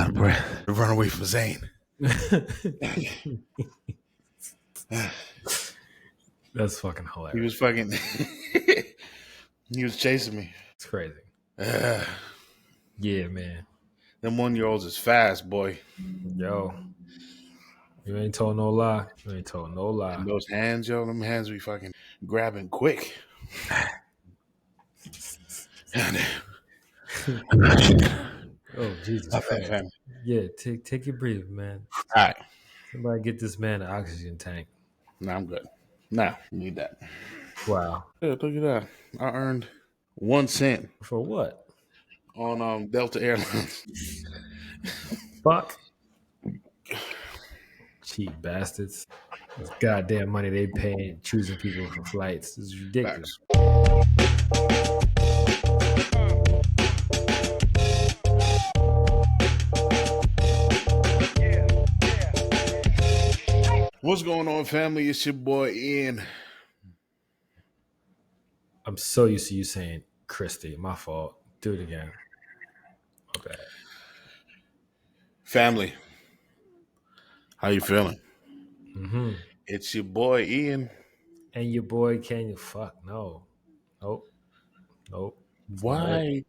out of breath to run away from Zane. That's fucking hilarious. He was fucking. He was chasing me. It's crazy. Uh, Yeah, man. them 1-year-olds is fast, boy. Yo, you ain't told no lie. You ain't told no lie. And those hands, yo, them hands be fucking grabbing quick. Oh, Jesus Okay, Christ. fam. Yeah, take your breathe, man. All right. Somebody get this man an oxygen tank. Nah, I'm good. Nah, need that. Wow. Yeah, look at that. I earned 1 cent For what? on Delta Airlines. Fuck. Cheap bastards. This goddamn money they pay choosing people for flights is ridiculous. Facts. What's going on, family? It's your boy Ian. I'm so used to you saying Christy. My fault. Do it again. My bad. Family, how you feeling? Mm-hmm. It's your boy Ian. And your boy Kenya. Fuck no. Nope. Nope. Why?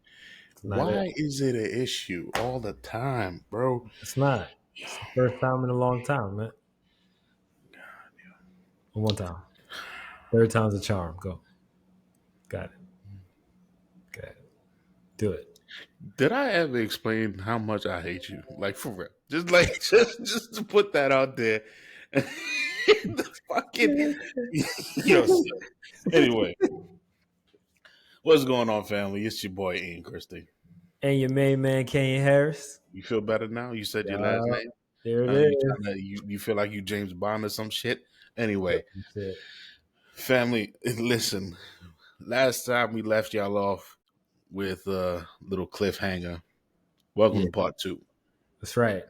Not Why it. is it an issue all the time, bro? It's not. It's the first time in a long time, man. One more time. Third time's a charm. Go. Got it. Got it. Do it. Did I ever explain how much I hate you? Like for real, just like just to put that out there. The fucking yo. Anyway, what's going on, family? It's your boy Ian Christie. And your main man, Kenya Harris. You feel better now? You said your last name. There it is. You feel like you James Bond or some shit. Anyway, That's it. family, listen. Last time we left y'all off with a little cliffhanger. Welcome to part 2. That's right.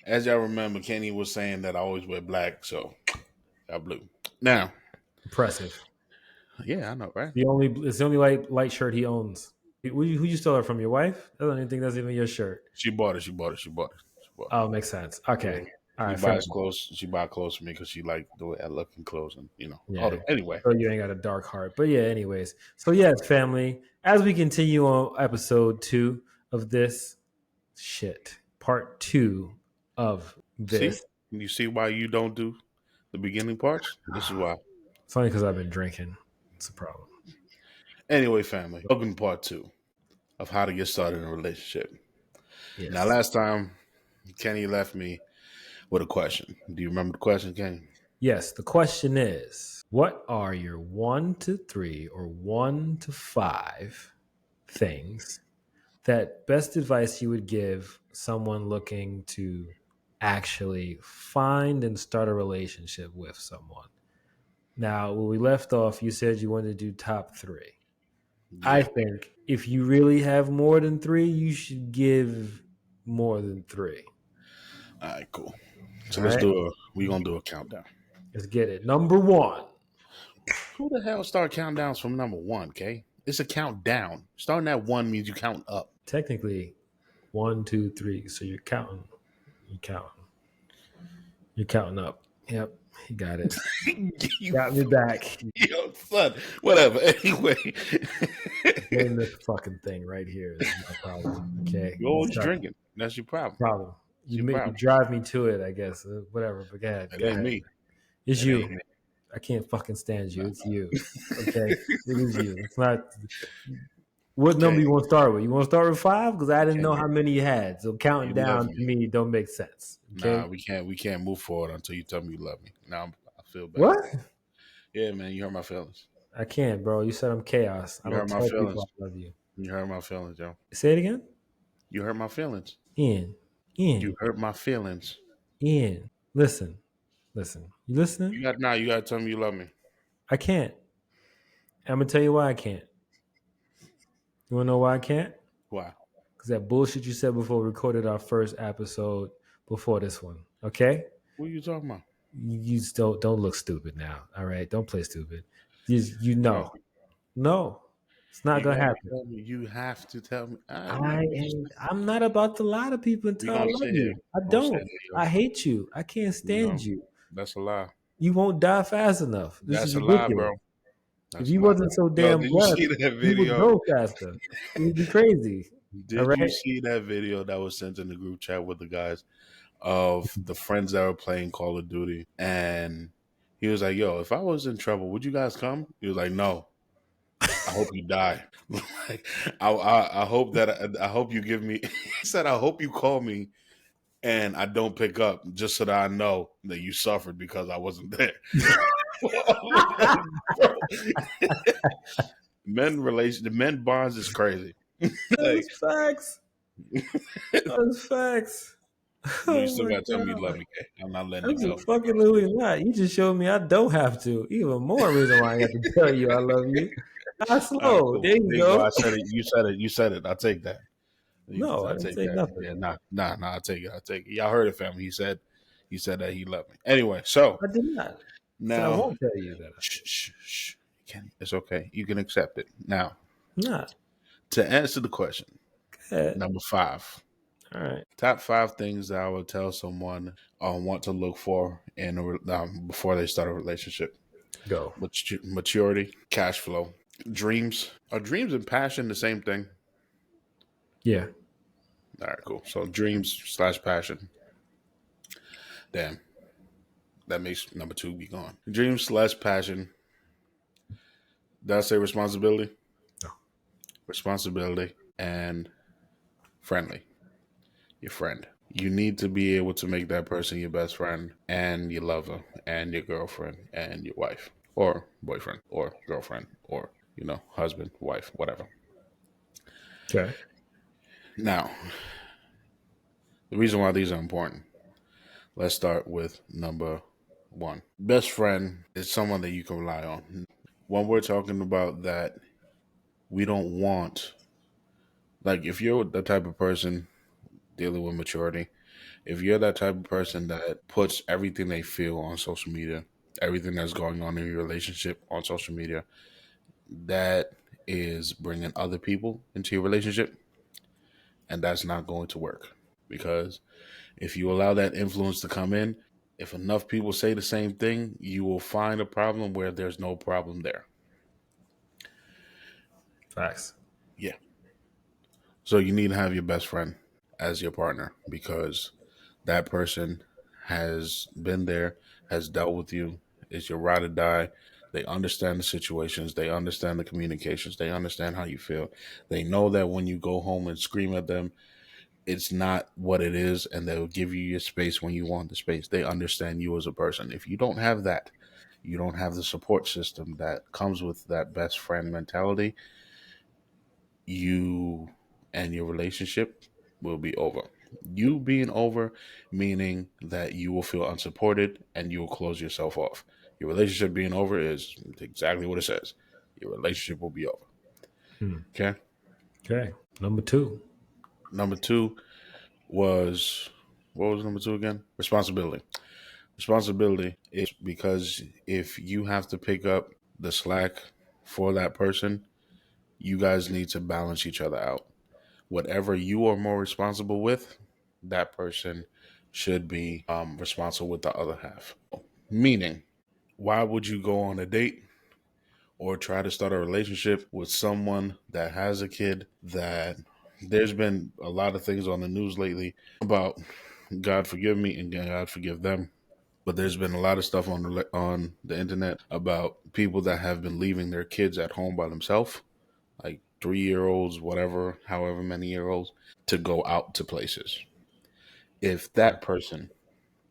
As y'all remember, Kenny was saying that I always wear black, so got blue. Now, Impressive. yeah, I know, right? It's the only light shirt he owns. Who you stole it from? Your wife? I don't even think that's even your shirt. She bought it. Oh, makes sense. Okay. All right. She buys clothes for me because she like the way I look in clothes, and Yeah. Anyway, So you ain't got a dark heart, but yeah. Anyways, so yes, family. As we continue on episode 2 of this part 2 of this. You see why you don't do the beginning parts? This is why. It's only because I've been drinking. It's a problem. Anyway, family, welcome to part 2 of how to get started in a relationship. Yes. Now, last time Kenny left me with a question. Do you remember the question, Kenny? Yes. The question is, what are your 1 to 3 or 1 to 5 things that best advice you would give someone looking to actually find and start a relationship with someone? Now, when we left off, you said you wanted to do top 3. Yeah. I think if you really have more than 3, you should give more than 3. All right, cool. So we're going to do a countdown. Let's get it. Number 1. Who the hell start countdowns from number 1, Kay? It's a countdown. Starting at 1 means you count up. Technically, 1, 2, 3. So you're counting. You're counting up. Yep, you got it. You got me back. Yo, son. Whatever. Anyway. Getting this fucking thing right here is my problem. Okay. You're always drinking. That's your problem. You drive me to it, I guess. Whatever. But go ahead. It ain't me. It's you. I can't fucking stand you. It's you. Okay. It is you. It's not. What number you want to start with? You want to start with 5? Because I didn't know how many you had. So counting down to me don't make sense. Okay? Nah, we can't move forward until you tell me you love me. Now I feel bad. What? Yeah, man, you hurt my feelings. I can't, bro. You said I'm chaos. You hurt my feelings. I love you. You hurt my feelings, yo. Say it again. You hurt my feelings. Ian. You hurt my feelings. Ian, listen. You listening? You gotta tell me you love me. I can't. I'm gonna tell you why I can't. You wanna know why I can't? Why? Because that bullshit you said before we recorded our first episode before this one. Okay? What are you talking about? You just don't look stupid now. All right? Don't play stupid. You know. No. It's not You gonna gotta happen. tell me. You have to tell me. I'm not about to lie to people We until I gonna love sit here. you. I Gonna sit don't. here, yo. I hate you. I can't stand No, you. that's a lie. You won't die fast enough. This is That's a lie, ridiculous. bro. If That's a you lie. wasn't so Yo, damn did you blessed, see that you would video? go faster. It would be crazy. All Did you right. see that video that was sent in the group chat with the guys of the friends that were playing Call of Duty? And he was like, "Yo, if I was in trouble, would you guys come?" He was like, "No. I hope you die. Like, I hope that I hope you give me." He said, "I hope you call me and I don't pick up, just so that I know that you suffered because I wasn't there." The men bonds is crazy. Like, That's facts. That's facts. you Oh still my gotta tell me you love god. me, Kay. I'm not letting it That's go. a fucking Louis not. You just showed me I don't have to. Even more reason why I have to tell you I love you. Not All right, slow. cool. There you There you go. go. I said it. You said it. You said it. I'll take that. No, I I'll didn't take say that. nothing. Yeah, nah. I'll take it. I'll take it. Y'all heard it, family. He said that he loved me. Anyway, so I did not. So I now, won't tell you that. shh. It's okay. You can accept it. Now, I'm not. to answer the question, Go ahead. number 5. All right. Top 5 things that I would tell someone want to look for before they start a relationship: Go. maturity, cash flow, dreams. Are dreams and passion the same thing? Yeah. All right, cool. So dreams/passion. Damn, that makes number 2 be gone. Dreams/passion. Did I say responsibility? No. Responsibility and friendly. Your friend. You need to be able to make that person your best friend and your lover and your girlfriend and your wife or boyfriend or girlfriend or, husband, wife, whatever. Okay. Now, the reason why these are important, let's start with number 1. Best friend is someone that you can rely on. When we're talking about that, we don't want, like, if you're the type of person dealing with maturity, if you're that type of person that puts everything they feel on social media, everything that's going on in your relationship on social media, that is bringing other people into your relationship, and that's not going to work. Because if you allow that influence to come in, if enough people say the same thing, you will find a problem where there's no problem there. Facts. Yeah. So you need to have your best friend as your partner, because that person has been there, has dealt with you, is your ride or die. They understand the situations, they understand the communications, they understand how you feel. They know that when you go home and scream at them, it's not what it is, and they'll give you your space when you want the space. They understand you as a person. If you don't have that, you don't have the support system that comes with that best friend mentality, you and your relationship will be over. You being over, meaning that you will feel unsupported and you will close yourself off. Your relationship being over is exactly what it says. Your relationship will be over. Hmm. Okay. Okay. Number 2. Number 2 was, what was number 2 again? Responsibility. Responsibility is because if you have to pick up the slack for that person, you guys need to balance each other out. Whatever you are more responsible with, that person should be responsible with the other half. Meaning, why would you go on a date or try to start a relationship with someone that has a kid? That there's been a lot of things on the news lately about, God forgive me and God forgive them, but there's been a lot of stuff on the internet about people that have been leaving their kids at home by themselves, like 3 year olds, whatever, however many year olds, to go out to places. If that person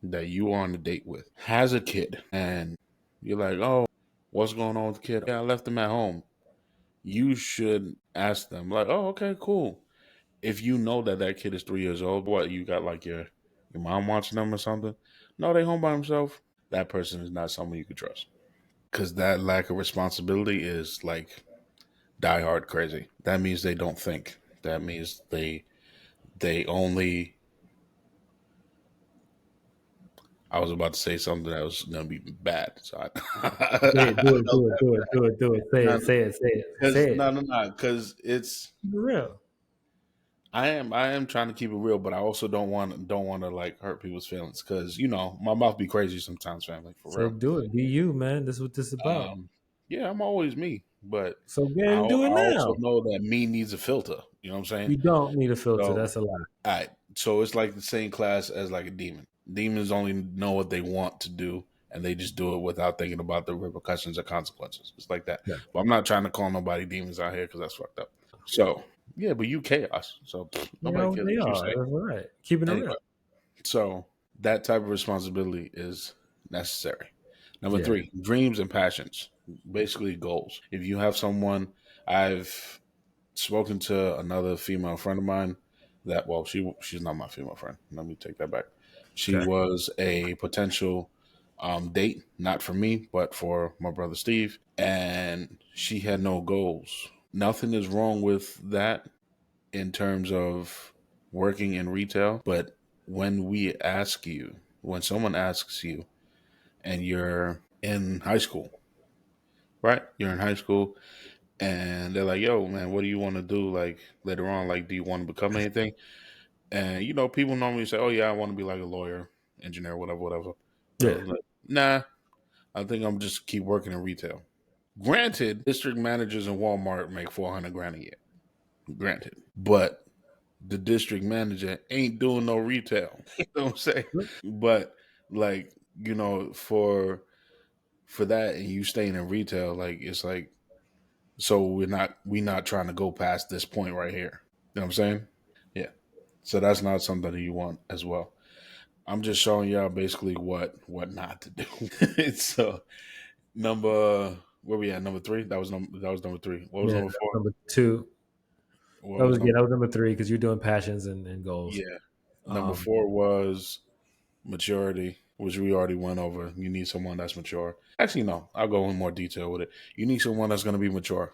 that you are on a date with has a kid and you're like, oh, what's going on with the kid? Yeah, I left them at home. You should ask them, like, oh, okay, cool. If you know that that kid is 3 years old, what, you got like your mom watching them or something? No, they home by themselves. That person is not someone you could trust, because that lack of responsibility is like die hard crazy. That means they don't think. That means they only I was about to say something that was gonna be bad, so I, Say I it, do it, held do it, that do it, back. do it, do it. Say No, it, say it, say it, because say it. because it's For real. I am trying to keep it real, but I also don't want to like hurt people's feelings because my mouth be crazy sometimes, family, for So real. do it. Be you, man. This is what this is about. Yeah, I'm always me, but So go I ahead and do it also now. know that me needs a filter. You know what I'm saying? You don't need a filter. So, That's a lie. all right. So it's like the same class as like a demon. Demons only know what they want to do, and they just do it without thinking about the repercussions or consequences. It's like that. Yeah. But I'm not trying to call nobody demons out here because that's fucked up. So yeah, but you chaos. So You nobody know, cares they what you are. say. That's all right. Keeping it Anyway, real. so that type of responsibility is necessary. Number Yeah. three, dreams and passions, basically goals. If you have someone, I've spoken to another female friend of mine that, well, she's not my female friend. Let me take that back. She Okay. was a potential date, not for me, but for my brother Steve, and she had no goals. Nothing is wrong with that in terms of working in retail, but when someone asks you, and you're in high school, right? You're in high school and they're like, "Yo, man, what do you want to do like later on? Like, do you want to become anything?" And people normally say, "Oh yeah, I want to be like a lawyer, engineer, whatever, whatever." So Yeah. it's like, nah, I think I'm just keep working in retail. Granted, district managers in Walmart make 400 grand a year. Granted, but the district manager ain't doing no retail. You know what I'm saying? But like, for that, and you staying in retail, like it's like, so we're not trying to go past this point right here. You know what I'm saying? Yeah. So that's not something that you want as well. I'm just showing y'all basically what not to do. So number where we at? Number three? That was number three. What was Yeah. number That four? was number two. What was That number was number three because you're doing passions and goals. Yeah. Number Um, four was maturity, which we already went over. You need someone that's mature. Actually, no, I'll go in more detail with it. You need someone that's gonna be mature.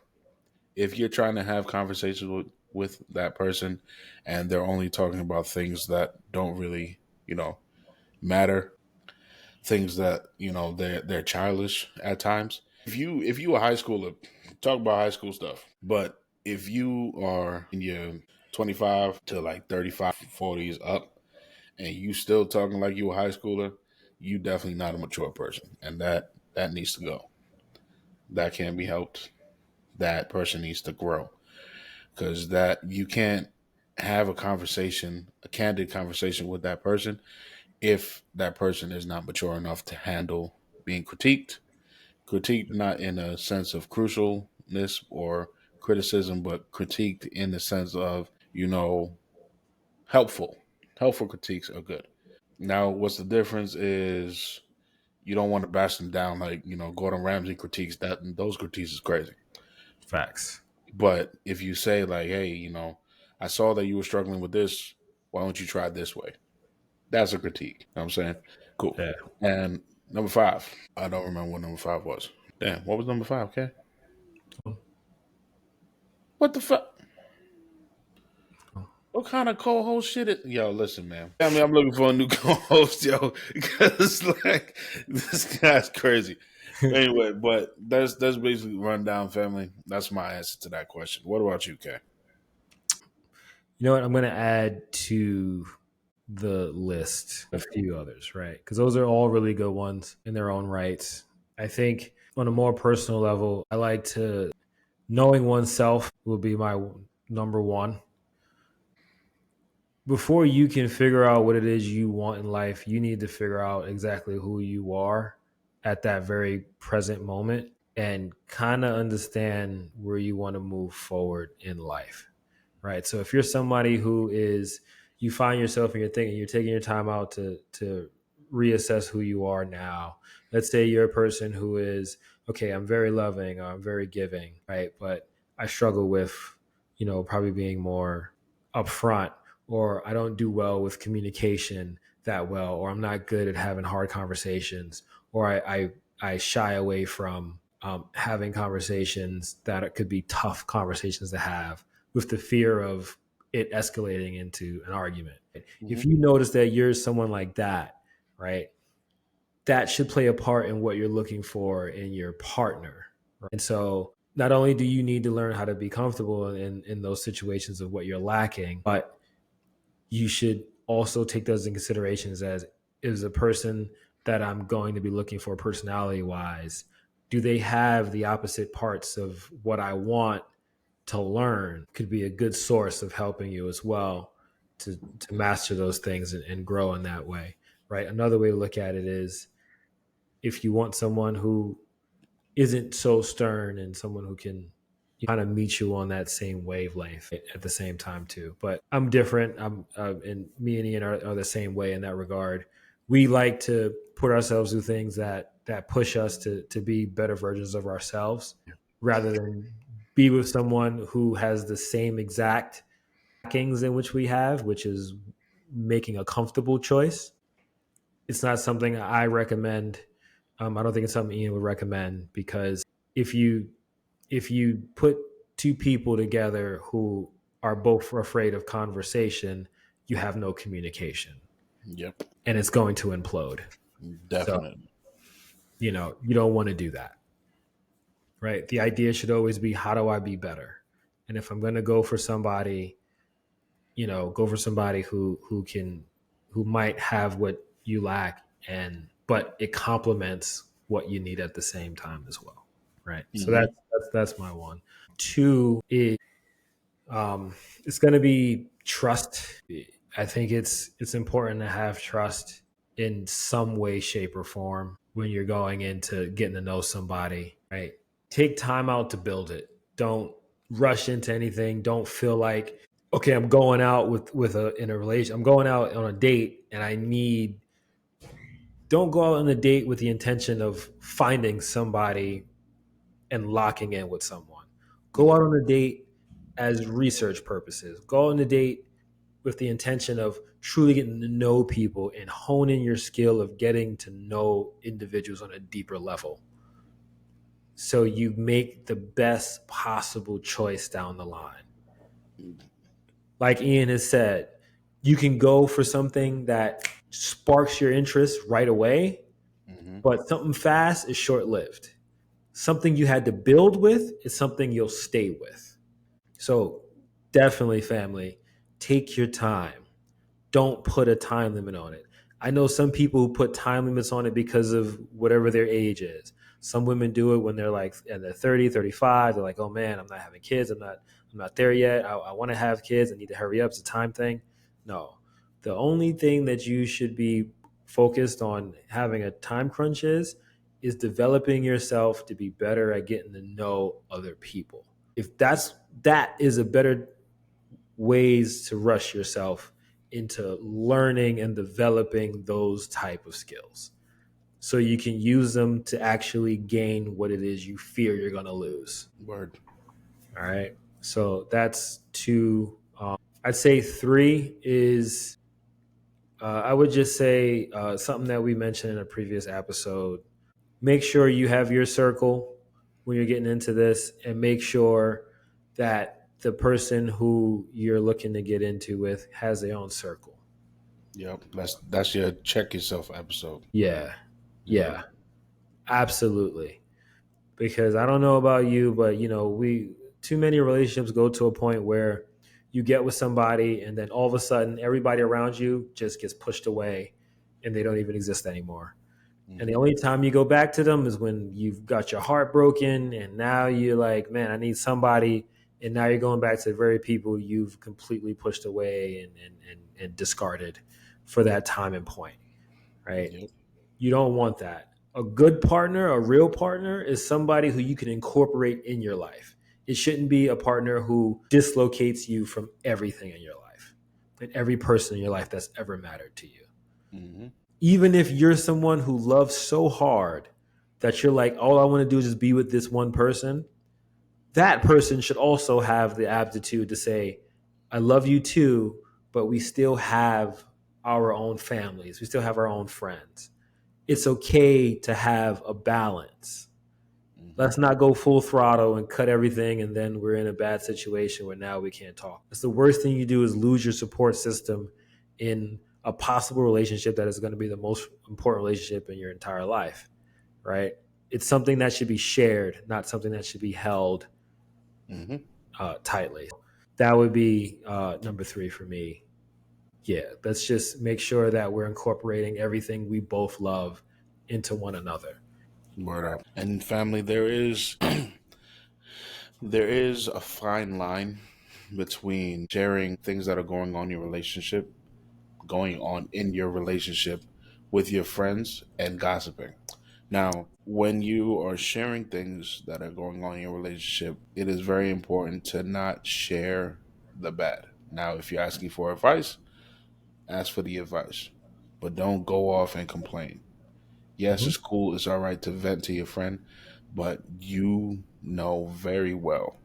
If you're trying to have conversations with that person and they're only talking about things that don't really, matter, things that, they're childish at times. If you a high schooler, talk about high school stuff. But if you are in your 25 to like 35, 40s up and you still talking like you a high schooler, you definitely not a mature person. And that needs to go. That can't be helped. That person needs to grow. Because that you can't have a candid conversation with that person if that person is not mature enough to handle being critiqued not in a sense of crucialness or criticism, but critiqued in the sense of helpful. Helpful critiques are good. Now what's the difference is you don't want to bash them down like Gordon Ramsay critiques. That those critiques is crazy. facts. But if you say like, hey, I saw that you were struggling with this, why don't you try it this way? That's a critique. You know what I'm saying? Cool. Yeah. And number five, I don't remember what number five was. Damn, what was number five, okay? What the fuck? What kind of co-host shit is yo, listen, man. I mean, I'm looking for a new co-host, yo, because like this guy's crazy. Anyway, but that's basically rundown family. That's my answer to that question. What about you, Kay? You know what? I'm going to add to the list a few others, right? Because those are all really good ones in their own rights. I think on a more personal level, I like to knowing oneself will be my number one. Before you can figure out what it is you want in life, you need to figure out exactly who you are at that very present moment and kind of understand where you want to move forward in life, right? So if you're somebody who is, you find yourself and you're thinking, you're taking your time out to reassess who you are now. Let's say you're a person who is, okay, I'm very loving, or I'm very giving, right? But I struggle with, probably being more upfront, or I don't do well with communication that well, or I'm not good at having hard conversations, or I shy away from having conversations that could be tough conversations to have with the fear of it escalating into an argument. Mm-hmm. If you notice that you're someone like that, right? that should play a part in what you're looking for in your partner. Right? And so not only do you need to learn how to be comfortable in those situations of what you're lacking, but you should also take those in considerations as, is a person that I'm going to be looking for personality wise, do they have the opposite parts of what I want to learn? Could be a good source of helping you as well to master those things and grow in that way, right? Another way to look at it is, if you want someone who isn't so stern and someone who can kind of meet you on that same wavelength at the same time too. But I'm different. And me and Ian are the same way in that regard. We like to put ourselves through things that push us to be better versions of ourselves, rather than be with someone who has the same exact lackings in which we have, which is making a comfortable choice. It's not something I recommend. I don't think it's something Ian would recommend, because if you put two people together who are both afraid of conversation, you have no communication. Yep. And it's going to implode. Definitely. So, you don't want to do that. Right? The idea should always be, how do I be better? And if I'm going to go for somebody, go for somebody who might have what you lack, but it complements what you need at the same time as well. Right. Mm-hmm. So that's my one. Two is it's going to be trust. I think it's important to have trust in some way, shape, or form when you're going into getting to know somebody. Right. Take time out to build it. Don't rush into anything. Don't feel like, okay, I'm going out in a relation. I'm going out on a date, and don't go out on a date with the intention of finding somebody and locking in with someone. Go out on a date as research purposes. Go on a date with the intention of truly getting to know people and honing your skill of getting to know individuals on a deeper level, so you make the best possible choice down the line. Like Ian has said, you can go for something that sparks your interest right away, but something fast is short-lived. Something you had to build with is something you'll stay with. So definitely, family, take your time. Don't put a time limit on it. I know some people who put time limits on it because of whatever their age is. Some women do it when they're like in their 30, 35. They're like, oh man, I'm not having kids. I'm not there yet. I want to have kids. I need to hurry up. It's a time thing. No. The only thing that you should be focused on having a time crunch is developing yourself to be better at getting to know other people. If that is a better ways to rush yourself into learning and developing those type of skills, so you can use them to actually gain what it is you fear you're going to lose. Word. All right. So that's two. I'd say three is, I would just say something that we mentioned in a previous episode. Make sure you have your circle when you're getting into this, and make sure that the person who you're looking to get into with has their own circle. Yep. That's your check yourself episode. Yeah. Yeah, absolutely. Because I don't know about you, but too many relationships go to a point where you get with somebody and then all of a sudden everybody around you just gets pushed away and they don't even exist anymore. Mm-hmm. And the only time you go back to them is when you've got your heart broken, and now you're like, man, I need somebody. And now you're going back to the very people you've completely pushed away and discarded for that time and point, right? Yep. You don't want that. A good partner, a real partner, is somebody who you can incorporate in your life. It shouldn't be a partner who dislocates you from everything in your life and every person in your life that's ever mattered to you. Mm-hmm. Even if you're someone who loves so hard that you're like, all I want to do is just be with this one person, that person should also have the aptitude to say, I love you too, but we still have our own families. We still have our own friends. It's okay to have a balance. Mm-hmm. Let's not go full throttle and cut everything, and then we're in a bad situation where now we can't talk. It's the worst thing you do is lose your support system in a possible relationship that is going to be the most important relationship in your entire life, right? It's something that should be shared, not something that should be held tightly. That would be number 3 for me. Yeah, let's just make sure that we're incorporating everything we both love into one another. Word up. And family, there is a fine line between sharing things that are going on in your relationship with your friends and gossiping. Now, when you are sharing things that are going on in your relationship, it is very important to not share the bad. Now, if you're asking for advice, ask for the advice, but don't go off and complain. Yes, Mm-hmm. it's cool, it's all right to vent to your friend, but you know very well,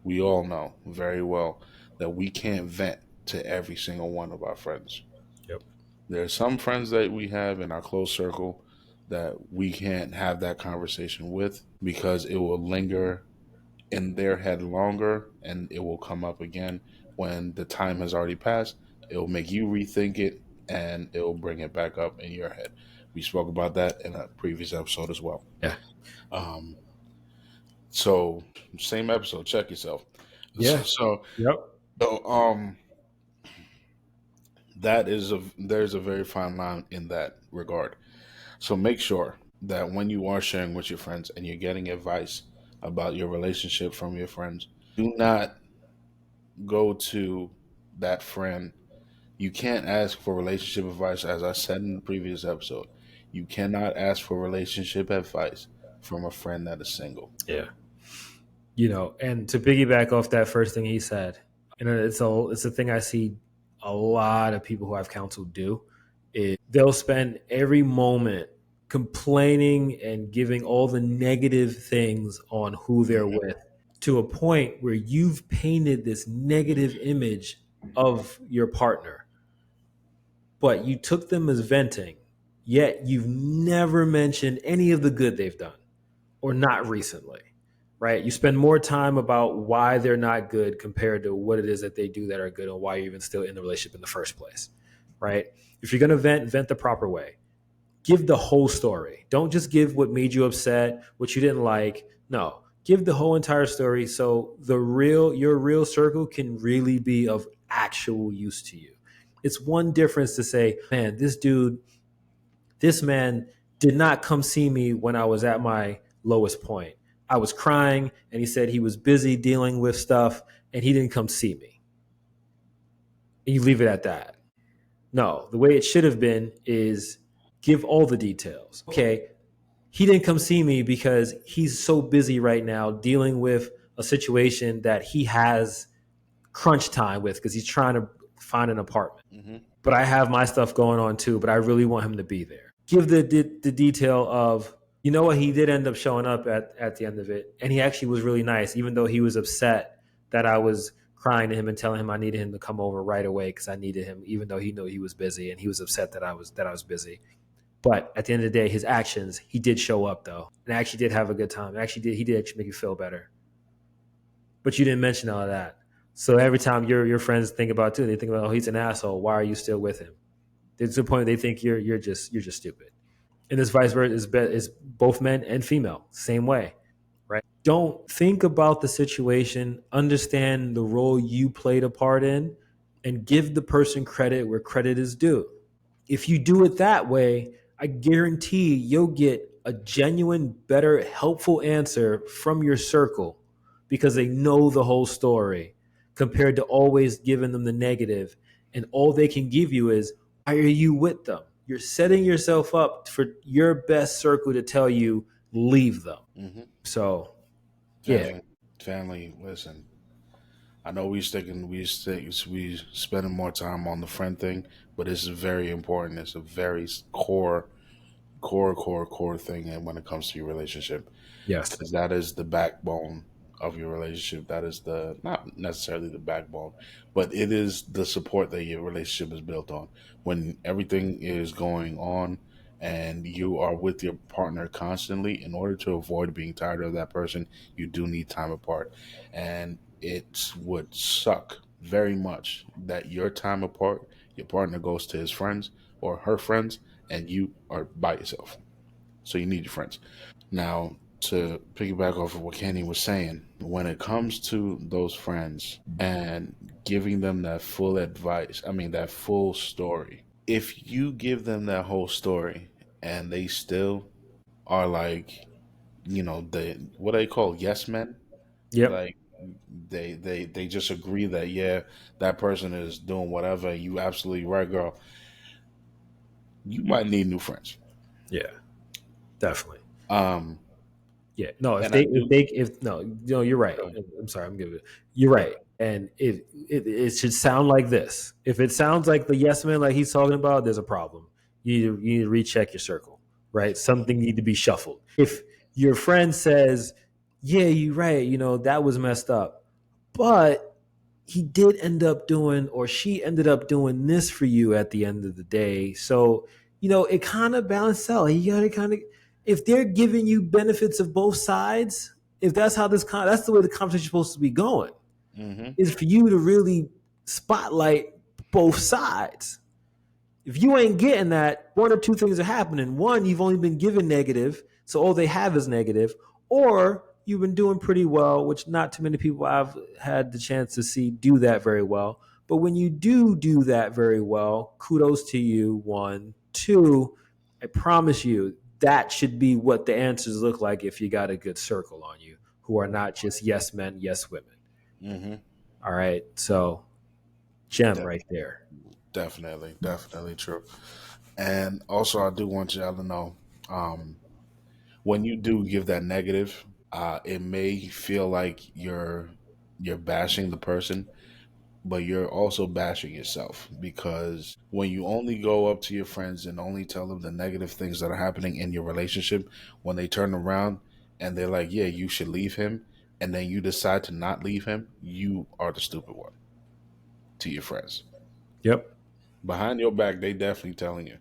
we all know very well that we can't vent to every single one of our friends. Yep. There are some friends that we have in our close circle that we can't have that conversation with because it will linger in their head longer and it will come up again when the time has already passed. It will make you rethink it and it will bring it back up in your head. We spoke about that in a previous episode as well. Yeah. Um, so same episode, check yourself. Yeah. So, Yep. so there's a very fine line in that regard. So make sure that when you are sharing with your friends and you're getting advice about your relationship from your friends, do not go to that friend. You can't ask for relationship advice, as I said in the previous episode. You cannot ask for relationship advice from a friend that is single. Yeah. And to piggyback off that first thing he said, and it's a thing I see a lot of people who I've counseled do, is they'll spend every moment complaining and giving all the negative things on who they're with, to a point where you've painted this negative image of your partner, but you took them as venting, yet you've never mentioned any of the good they've done, or not recently, right? You spend more time about why they're not good compared to what it is that they do that are good, and why you're even still in the relationship in the first place, right? If you're going to vent the proper way. Give the whole story. Don't just give what made you upset, what you didn't like. No, give the whole entire story so your real circle can really be of actual use to you. It's one difference to say, man, this man did not come see me when I was at my lowest point. I was crying and he said he was busy dealing with stuff and he didn't come see me. And you leave it at that. No, the way it should have been is give all the details. Okay, he didn't come see me because he's so busy right now dealing with a situation that he has crunch time with because he's trying to find an apartment. Mm-hmm. But I have my stuff going on too, but I really want him to be there. Give the detail of, you know what, he did end up showing up at the end of it. And he actually was really nice, even though he was upset that I was crying to him and telling him I needed him to come over right away because I needed him, even though he knew he was busy and he was upset that I was busy. But at the end of the day, his actions, he did show up though, and actually did have a good time. He did actually make you feel better. But you didn't mention all of that. So every time your friends think about it too, they think about, oh, he's an asshole. Why are you still with him? To the point they think you're just stupid. And this vice versa is both men and female, same way, right? Don't think about the situation, understand the role you played a part in, and give the person credit where credit is due. If you do it that way, I guarantee you'll get a genuine, better, helpful answer from your circle because they know the whole story compared to always giving them the negative. And all they can give you is, why are you with them? You're setting yourself up for your best circle to tell you, leave them. Mm-hmm. So, Family, listen. I know we spending more time on the friend thing, but this is very important. It's a very core thing, and when it comes to your relationship, yes, because that is the backbone of your relationship. That is not necessarily the backbone, but it is the support that your relationship is built on. When everything is going on and you are with your partner constantly, in order to avoid being tired of that person, you do need time apart. And it would suck very much that your time apart, Your partner goes to his friends or her friends, and you are by yourself. So you need your friends. Now, to piggyback off of what Kenny was saying, when it comes to those friends and giving them that full advice, I mean, that full story, if you give them that whole story and they still are like, the what they call yes men, Yep. like they just agree that yeah, that person is doing whatever. You absolutely right, girl. You might need new friends. Yeah. Definitely. Um, Yeah, no. and I do. If no, no, you're right. I'm sorry. I'm giving. You're right, and it should sound like this. If it sounds like the yes man, like he's talking about, there's a problem. You need to recheck your circle, right? Something need to be shuffled. If your friend says, "Yeah, you're right," that was messed up, but he did end up doing, or she ended up doing this for you at the end of the day. So, it kind of balanced out. You got to kind of, if they're giving you benefits of both sides, if that's how that's the way the conversation is supposed to be going, Hmm. is for you to really spotlight both sides. If you ain't getting that, one or two things are happening. One, you've only been given negative, so all they have is negative, or you've been doing pretty well, which not too many people I've had the chance to see do that very well. But when you do that very well, kudos to you. One, two, I promise you that should be what the answers look like if you got a good circle on you who are not just yes men, yes women. Hmm. All right, so gem right there. Definitely, definitely true. And also, I do want y'all to know, um, when you do give that negative, it may feel like you're bashing the person, but you're also bashing yourself because when you only go up to your friends and only tell them the negative things that are happening in your relationship, when they turn around and they're like, "Yeah, you should leave him," and then you decide to not leave him, you are the stupid one to your friends. Yep. Behind your back, they definitely telling you.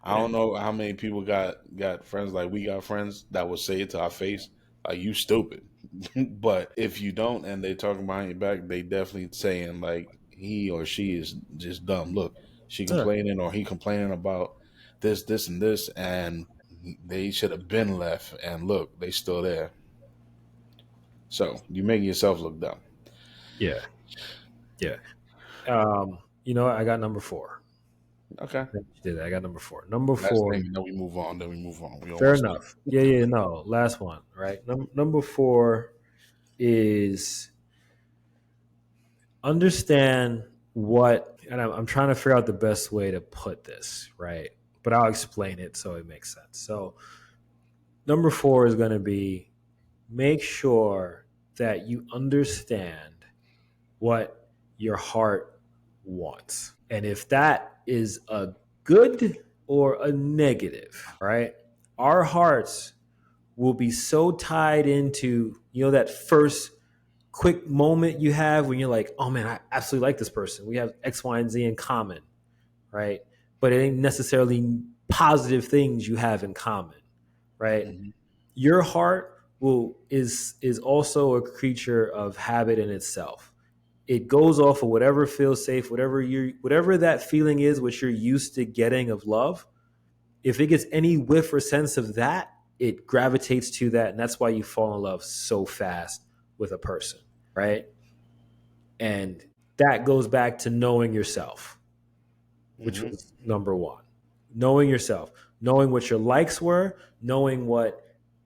I don't know how many people got friends like we got friends that will say it to our face, like you stupid. But if you don't and they talking behind your back, they definitely saying like he or she is just dumb. Look, she Yeah. complaining or he complaining about this, and this, and they should have been left. And look, they still there. So you making yourself look dumb. Yeah. Yeah. I got number four. Okay, Did I got number four. Number last four. thing, and then we move on. Then we move on. We Fair almost done. enough. Yeah, yeah, no. Last one, right? Number four is understand what, and I'm trying to figure out the best way to put this, right? But I'll explain it so it makes sense. So, number four is going to be make sure that you understand what your heart wants. And if that is a good or a negative, right? Our hearts will be so tied into, that first quick moment you have when you're like, oh man, I absolutely like this person. We have X, Y, and Z in common, right? But it ain't necessarily positive things you have in common, right? Hmm. Your heart is also a creature of habit in itself. It goes off of whatever feels safe, whatever that feeling is, what you're used to getting of love. If it gets any whiff or sense of that, it gravitates to that, and that's why you fall in love so fast with a person, right? And that goes back to knowing yourself, which Hmm. was number one. Knowing yourself, knowing what your likes were, knowing what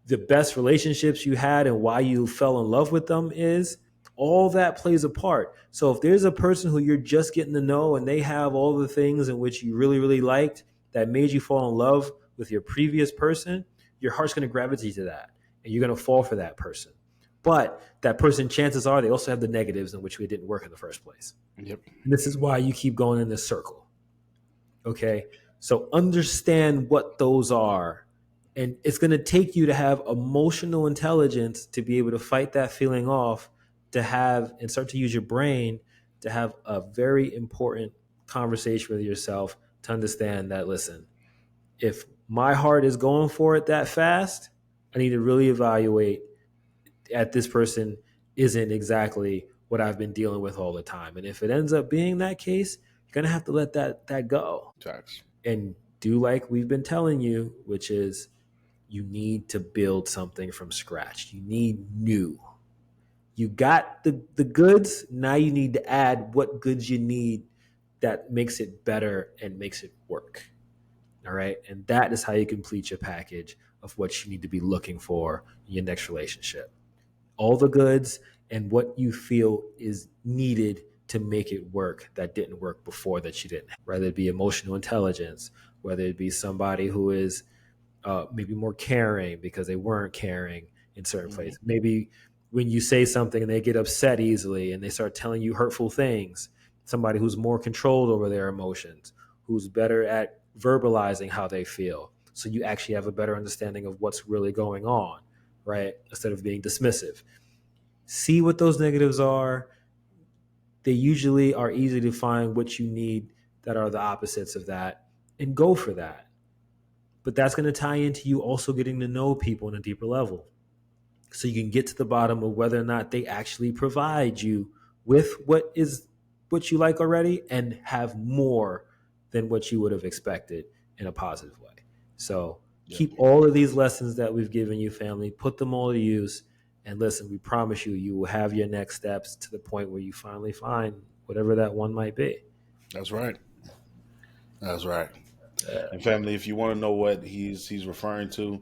the best relationships you had and why you fell in love with them is, all that plays a part. So if there's a person who you're just getting to know and they have all the things in which you really, really liked that made you fall in love with your previous person, your heart's going to gravitate to that and you're going to fall for that person. But that person, chances are, they also have the negatives in which we didn't work in the first place. Yep. And this is why you keep going in this circle. Okay. So understand what those are. And it's going to take you to have emotional intelligence to be able to fight that feeling off, to have and start to use your brain to have a very important conversation with yourself to understand that, listen, if my heart is going for it that fast, I need to really evaluate at this person isn't exactly what I've been dealing with all the time. And if it ends up being that case, you gonna have to let that go Facts. and do like we've been telling you, which is you need to build something from scratch. You need new. You got the goods. Now you need to add what goods you need that makes it better and makes it work. All right. And that is how you complete your package of what you need to be looking for in your next relationship. All the goods and what you feel is needed to make it work that didn't work before that you didn't. Whether it be emotional intelligence, whether it be somebody who is maybe more caring because they weren't caring in certain places. Maybe when you say something and they get upset easily and they start telling you hurtful things, somebody who's more controlled over their emotions, who's better at verbalizing how they feel. So you actually have a better understanding of what's really going on, right? Instead of being dismissive. See what those negatives are. They usually are easy to find what you need that are the opposites of that and go for that. But that's going to tie into you also getting to know people on a deeper level. So you can get to the bottom of whether or not they actually provide you with what you like already and have more than what you would have expected in a positive way. So keep all of these lessons that we've given you, family, put them all to use. And listen, we promise you, you will have your next steps to the point where you finally find whatever that one might be. That's right. That's right. And family, if you want to know what he's referring to,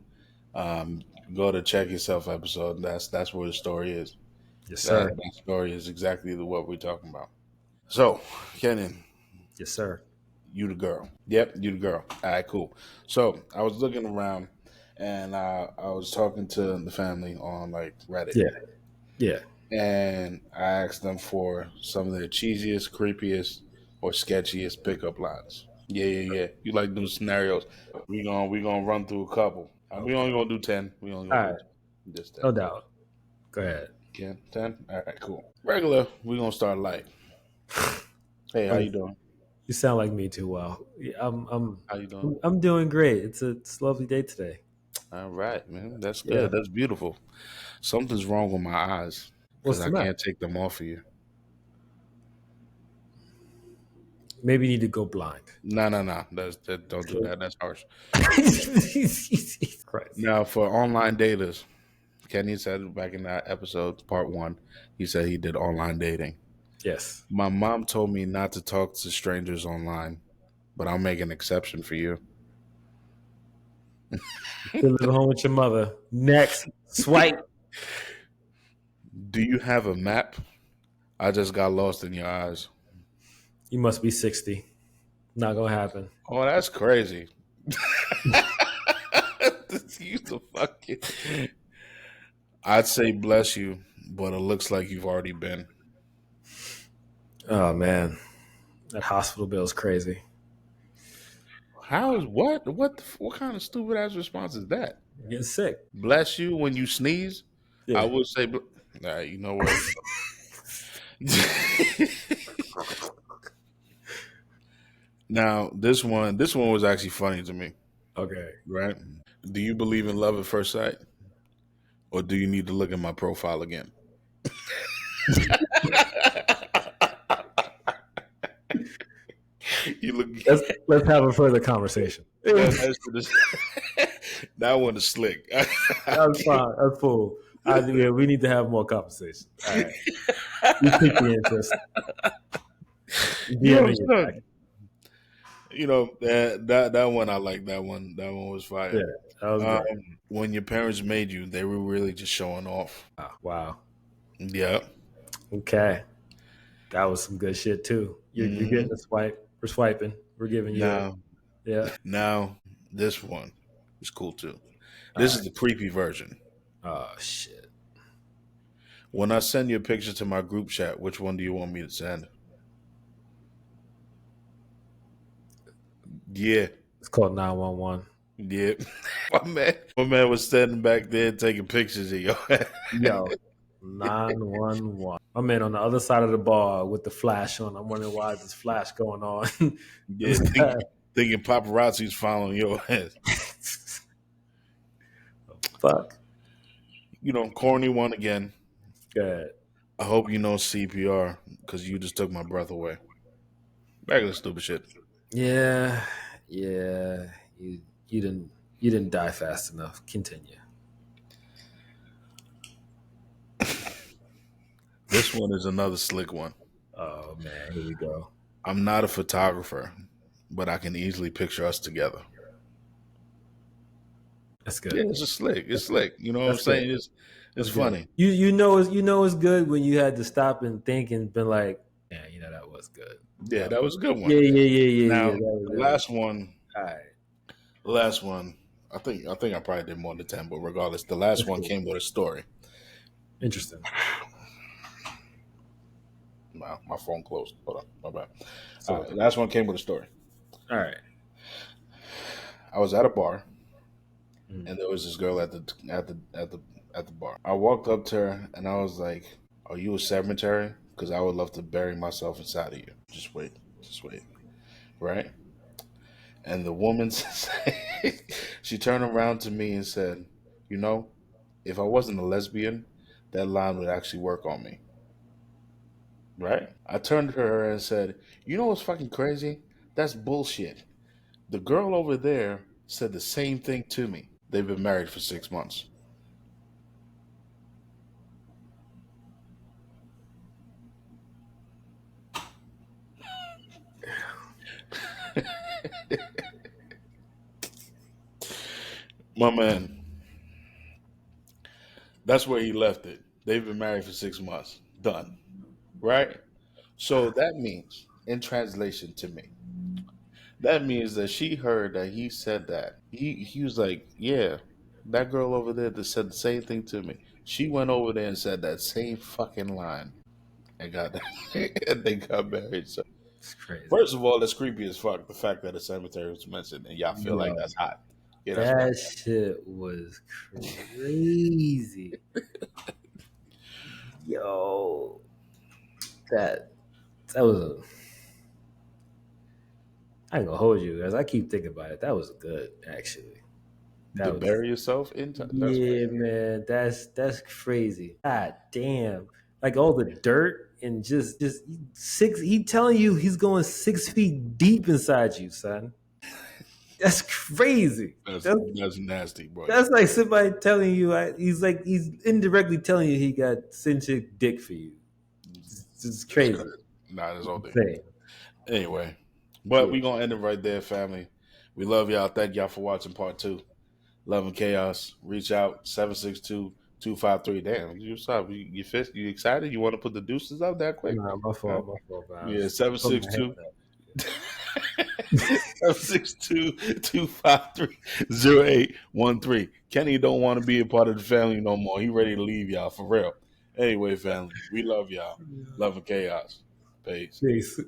go to Check Yourself episode. That's where the story is. Yes, sir. That story is exactly what we're talking about. So, Kenan. Yes, sir. You the girl. Yep, you the girl. All right, cool. So I was looking around and I was talking to the family on like Reddit. Yeah. And I asked them for some of their cheesiest, creepiest, or sketchiest pickup lines. Yeah. You like them scenarios. We gonna run through a couple. We only gonna do 10. We only gonna do just 10. No doubt. Go ahead. Yeah, 10? All right, cool. Regular, we gonna start light. Hey, how you doing? You sound like me too well. I'm How you doing? I'm doing great. It's a lovely day today. All right, man. That's good. Yeah. That's beautiful. Something's wrong with my eyes because I can't take them off of you. Maybe you need to go blind. No. Don't do that. That's harsh. Now, for online daters, Kenny said back in that episode, part 1, he said he did online dating. Yes. My mom told me not to talk to strangers online, but I'll make an exception for you. Still live home with your mother. Next. Swipe. Do you have a map? I just got lost in your eyes. You must be 60. Not gonna happen. Oh, that's crazy. You the fucking. I'd say bless you, but it looks like you've already been. Oh man, that hospital bill is crazy. How is what kind of stupid ass response is that? You're getting sick. Bless you when you sneeze. Yeah. I would say, you know what? Now this one was actually funny to me. Okay, right? Do you believe in love at first sight, or do you need to look at my profile again? Let's have a further conversation. That one is slick. That's fine. That's cool. We need to have more conversation. All right. You pique the interest. That one I like. That one was fire. Yeah, that was great. When your parents made you, they were really just showing off. Wow. Yeah. Okay. That was some good shit too. You're getting a swipe. We're swiping. We're giving you. Yeah. Now this one is cool too. This is the creepy version. Oh shit. When I send you a picture to my group chat, which one do you want me to send? Yeah. It's called 911. Yeah. My man was standing back there taking pictures of your ass. Yo, 911. My man on the other side of the bar with the flash on. I'm wondering why this flash going on. Yeah, thinking paparazzi's following your ass. Fuck. Corny one again. Good. I hope you know CPR because you just took my breath away. Regular stupid shit. Yeah, yeah. You didn't die fast enough. Continue. This one is another slick one. Oh man, here we go. I'm not a photographer, but I can easily picture us together. That's Yeah, good. it's just slick. It's slick. You know what I'm That's good. saying? It's That's good. funny. You know it's good when you had to stop and think and been like, yeah, that was good. Yeah, that was a good one. Yeah, yeah, yeah, yeah, Now yeah. the last one, All right. the last one, I think I probably did more than 10, but regardless, the last That's one cool. came with a story. Interesting. Wow, my phone closed. Hold on, my bad. So, The last one came with a story. all right. I was at a bar, Mm. and there was this girl at the bar. I walked up to her, and I was like, "Are you a cemetery? Because I would love to bury myself inside of you. Just wait, right?" And the woman, she turned around to me and said, "You know, if I wasn't a lesbian, that line would actually work on me." Right? I turned to her and said, "You know what's fucking crazy? That's bullshit. The girl over there said the same thing to me. They've been married for 6 months." My man, that's where he left it. They've been married for 6 months. Done. Right? So that means, in translation to me, that means that she heard that he said that. He was like, "Yeah, that girl over there that said the same thing to me." She went over there and said that same fucking line and got and they got married. So It's crazy. first of all, that's creepy as fuck. The fact that a cemetery was mentioned and y'all feel like Yo, that's hot. Yeah, that's that fucked up. shit was crazy. Yo, that that was a. I ain't gonna hold you guys. I keep thinking about it. That was good, actually. To That was. bury yourself in that's Yeah, crazy. man, that's crazy. God damn, like all the dirt and just six. He telling you he's going 6 feet deep inside you, son. That's crazy. That's nasty, bro. That's like somebody telling you. He's indirectly telling you he got cinchic dick for you. It's That's crazy. crazy. Nah, that's all day. Insane. Anyway, but Yeah. we gonna end it right there, family. We love y'all. Thank y'all for watching part two. Love and Chaos. Reach out 762-253. Damn, you stop. You fist? You excited? You want to put the deuces up that quick? Nah, my Huh? fault. My fault. Man. I Yeah, was putting my hand 762 up. 762-253-0813. Kenny don't want to be a part of the family no more. He ready to leave y'all for real. Anyway, family, we love y'all. Love and Chaos. Peace. Peace.